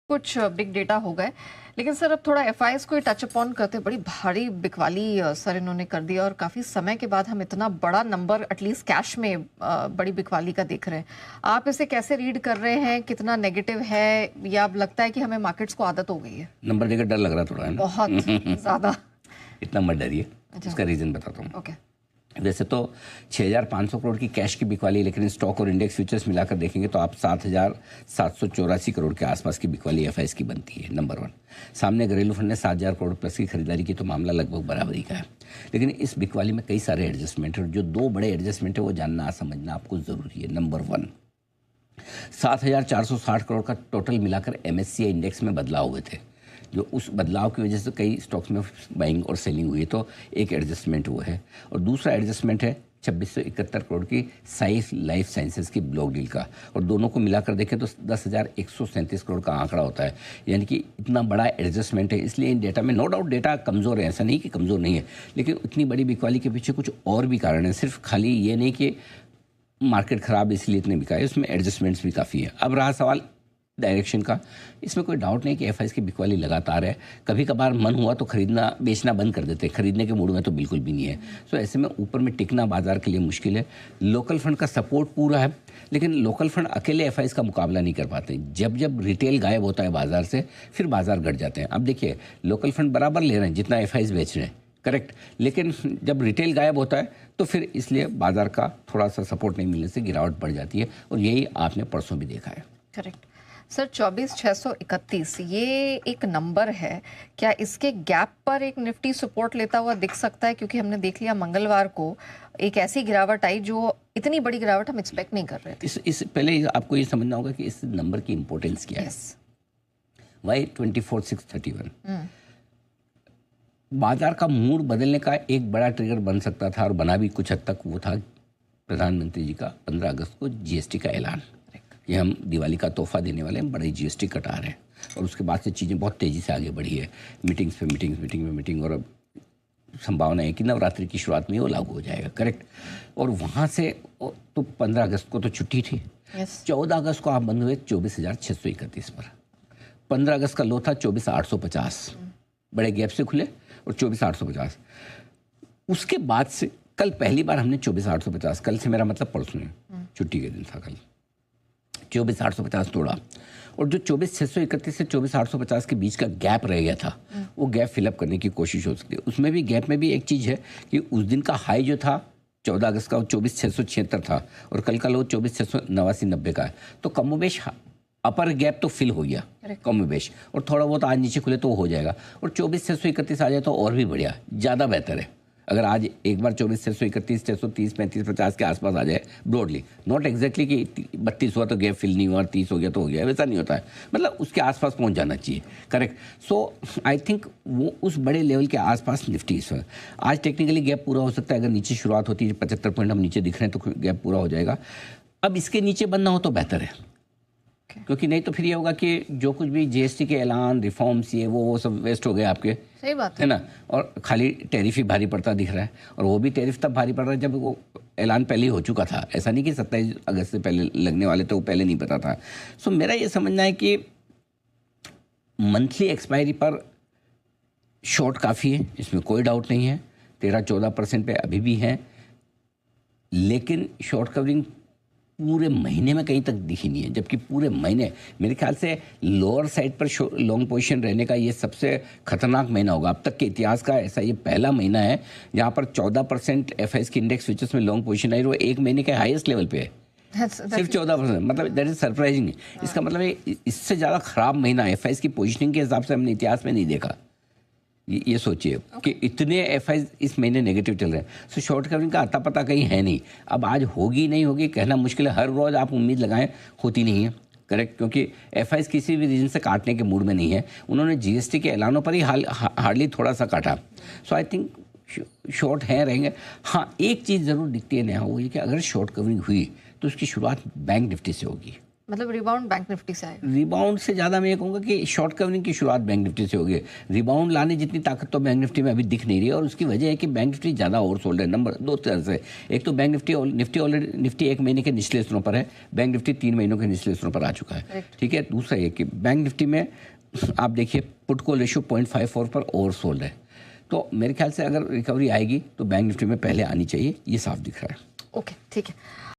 कुछ big data हो गए, लेकिन सर अब थोड़ा एफआईएस को टच अपॉन करते, बड़ी भारी बिकवाली सर इन्होंने कर दिया और काफ़ी समय के बाद हम इतना बड़ा नंबर एटलीस्ट कैश में बड़ी बिकवाली का देख रहे हैं। आप इसे कैसे रीड कर रहे हैं? कितना नेगेटिव है या अब लगता है कि हमें मार्केट्स को आदत हो गई है? नंबर देखकर डर लग रहा थोड़ा है ना? बहुत ज़्यादा। इतना मत डरिए, इसका रीज़न बताता हूँ। ओके। वैसे तो 6,500 करोड़ की कैश की बिकवाली, लेकिन स्टॉक और इंडेक्स फ्यूचर्स मिलाकर देखेंगे तो आप 7,784 करोड़ के आसपास की बिकवाली एफआईएस की बनती है। नंबर 1। सामने घरेलू फंड ने 7,000 करोड़ प्लस की खरीदारी की, तो मामला लगभग बराबरी का है। लेकिन इस बिकवाली में कई सारे एडजस्टमेंट है, जो 2 बड़े एडजस्टमेंट है वो जानना समझना आपको ज़रूरी है। नंबर 1, 7,460 करोड़ का टोटल मिलाकर एमएससीआई इंडेक्स में बदलाव हुए थे, जो उस बदलाव की वजह से कई स्टॉक्स में बाइंग और सेलिंग हुई, तो एक एडजस्टमेंट वो है। और दूसरा एडजस्टमेंट है 2,671 करोड़ की साइफ लाइफ साइंसेज की ब्लॉक डील का, और दोनों को मिलाकर देखें तो 10,137 करोड़ का आंकड़ा होता है। यानी कि इतना बड़ा एडजस्टमेंट है। इसलिए इन डेटा में नो डाउट डेटा कमज़ोर है, ऐसा नहीं कि कमज़ोर नहीं है, लेकिन इतनी बड़ी बिकवाली के पीछे कुछ और भी कारण है। सिर्फ खाली ये नहीं कि मार्केट ख़राब इसलिए इतने बिका है, उसमें एडजस्टमेंट्स भी काफ़ी है। अब रहा सवाल डायरेक्शन का, इसमें कोई डाउट नहीं कि एफआईएस की बिकवाली लगातार है। कभी कभार मन हुआ तो खरीदना बेचना बंद कर देते हैं, खरीदने के मूड में तो बिल्कुल भी नहीं है। सो ऐसे में ऊपर में टिकना बाजार के लिए मुश्किल है। लोकल फंड का सपोर्ट पूरा है, लेकिन लोकल फंड अकेले एफआईएस का मुकाबला नहीं कर पाते। जब जब रिटेल गायब होता है बाजार से, फिर बाजार घट जाते हैं। अब देखिए, लोकल फंड बराबर ले रहे हैं जितना एफआईएस बेच रहे हैं, करेक्ट, लेकिन जब रिटेल गायब होता है तो फिर इसलिए बाजार का थोड़ा सा सपोर्ट नहीं मिलने से गिरावट बढ़ जाती है, और यही आपने परसों भी देखा है। Correct sir. 24,631 ये एक नंबर है, क्या इसके गैप पर एक निफ्टी सपोर्ट लेता हुआ दिख सकता है? क्योंकि हमने देख लिया मंगलवार को एक ऐसी गिरावट आई जो इतनी बड़ी गिरावट हम एक्सपेक्ट नहीं कर रहे थे। इस पहले आपको ये समझना होगा कि इस नंबर की इंपॉर्टेंस क्या है। वाई 24,631 बाजार का मूड बदलने का एक बड़ा ट्रिगर बन सकता था, और बना भी कुछ हद तक। वो था प्रधानमंत्री जी का 15 अगस्त को जीएसटी का ऐलान कि हम दिवाली का तोहफा देने वाले हैं, बड़े जीएसटी कटा रहे हैं। और उसके बाद से चीज़ें बहुत तेज़ी से आगे बढ़ी है, मीटिंग्स पे मीटिंग, और अब संभावना है कि नवरात्रि की शुरुआत में वो लागू हो जाएगा, करेक्ट। और वहाँ से तो 15 अगस्त को तो छुट्टी थी। 14 अगस्त को आप बंद हुए 24,631 पर। 15 अगस्त का लो था 24,850, बड़े गैप से खुले, और 24,850। उसके बाद से कल पहली बार हमने 24,850, कल से मेरा मतलब परसों है, छुट्टी के दिन था कल, 24,850 तोड़ा। और जो 24,631 से 24,850 के बीच का गैप रह गया था, वो गैप फिलअप करने की कोशिश हो सकती है। उसमें भी गैप में भी एक चीज़ है कि उस दिन का हाई जो था 14 अगस्त का, वो 24,676 था, और कल का लो 24,689-90 का है। तो कमोबेश अपर गैप तो फिल हो गया कमोबेश, और थोड़ा बहुत आज नीचे खुले तो हो जाएगा। और 24,631 आ जाए तो और भी बढ़िया, ज़्यादा बेहतर है। अगर आज एक बार 24,631, 630, 35, 50 के आसपास आ जाए ब्रॉडली, नॉट एग्जैक्टली कि 32 हुआ तो गैप फिल नहीं हुआ, 30 हो गया तो हो गया, वैसा नहीं होता है, मतलब उसके आसपास पहुंच जाना चाहिए, करेक्ट। सो आई थिंक वो उस बड़े लेवल के आसपास निफ्टी इस वक्त आज टेक्निकली गैप पूरा हो सकता है। अगर नीचे शुरुआत होती है, 75 पॉइंट हम नीचे दिख रहे हैं, तो गैप पूरा हो जाएगा। अब इसके नीचे बनना हो तो बेहतर है, क्योंकि नहीं तो फिर ये होगा कि जो कुछ भी जीएसटी के ऐलान, रिफॉर्म्स, ये वो सब वेस्ट हो गए आपके। सही बात है ना। और खाली टैरिफ ही भारी पड़ता दिख रहा है, और वो भी टैरिफ तब भारी पड़ रहा है जब वो ऐलान पहले ही हो चुका था। ऐसा नहीं कि 27 अगस्त से पहले लगने वाले थे, वो पहले नहीं पता था। सो मेरा ये समझना है कि मंथली एक्सपायरी पर शॉर्ट काफ़ी है, इसमें कोई डाउट नहीं है। 13-14% पे अभी भी है, लेकिन शॉर्ट कवरिंग पूरे महीने में कहीं तक दिखी नहीं है। जबकि पूरे महीने मेरे ख्याल से लोअर साइड पर लॉन्ग पोजीशन रहने का ये सबसे खतरनाक महीना होगा अब तक के इतिहास का। ऐसा ये पहला महीना है जहाँ पर 14% एफआईएस की इंडेक्स फ्यूचर्स में लॉन्ग पोजीशन आई, वो एक महीने के हाईएस्ट लेवल पे है। सिर्फ 14%, मतलब दैट इज सरप्राइजिंग। इसका मतलब इससे ज़्यादा खराब महीना एफआईएस की पोजीशनिंग के हिसाब से हमने इतिहास में नहीं देखा। ये सोचिए कि इतने एफआईएस इस महीने नेगेटिव चल रहे हैं। सो शॉर्ट कवरिंग का अता पता कहीं है नहीं। अब आज होगी नहीं होगी कहना मुश्किल है, हर रोज़ आप उम्मीद लगाएं, होती नहीं है, करेक्ट, क्योंकि एफआईएस किसी भी रीजन से काटने के मूड में नहीं है। उन्होंने जीएसटी के ऐलानों पर ही हार्डली थोड़ा सा काटा। सो आई थिंक शॉर्ट हैं रहेंगे। हाँ, एक चीज़ ज़रूर दिखती है नया, वो ये कि अगर शॉर्ट कवरिंग हुई तो उसकी शुरुआत बैंक निफ्टी से होगी। मतलब रिबाउंड बैंक निफ्टी से आएगा। रिबाउंड से ज़्यादा मैं ये कहूँगा कि शॉर्ट कवरिंग की शुरुआत बैंक निफ्टी से होगी। रिबाउंड लाने जितनी ताकत तो बैंक निफ्टी में अभी दिख नहीं रही है, और उसकी वजह है कि बैंक निफ्टी ज़्यादा ओवरसोल्ड है। नंबर दो तरह से, एक तो बैंक निफ्टी ऑलरेडी निफ्टी 1 महीने के निचले स्तरों पर है, बैंक निफ्टी 3 महीनों के निचले स्तरों पर आ चुका है। ठीक है। दूसरा ये कि बैंक निफ्टी में आप देखिए पुट कॉल रेशियो 0.54 पर ओवरसोल्ड है। तो मेरे ख्याल से अगर रिकवरी आएगी तो बैंक निफ्टी में पहले आनी चाहिए, ये साफ दिख रहा है। ओके, ठीक है।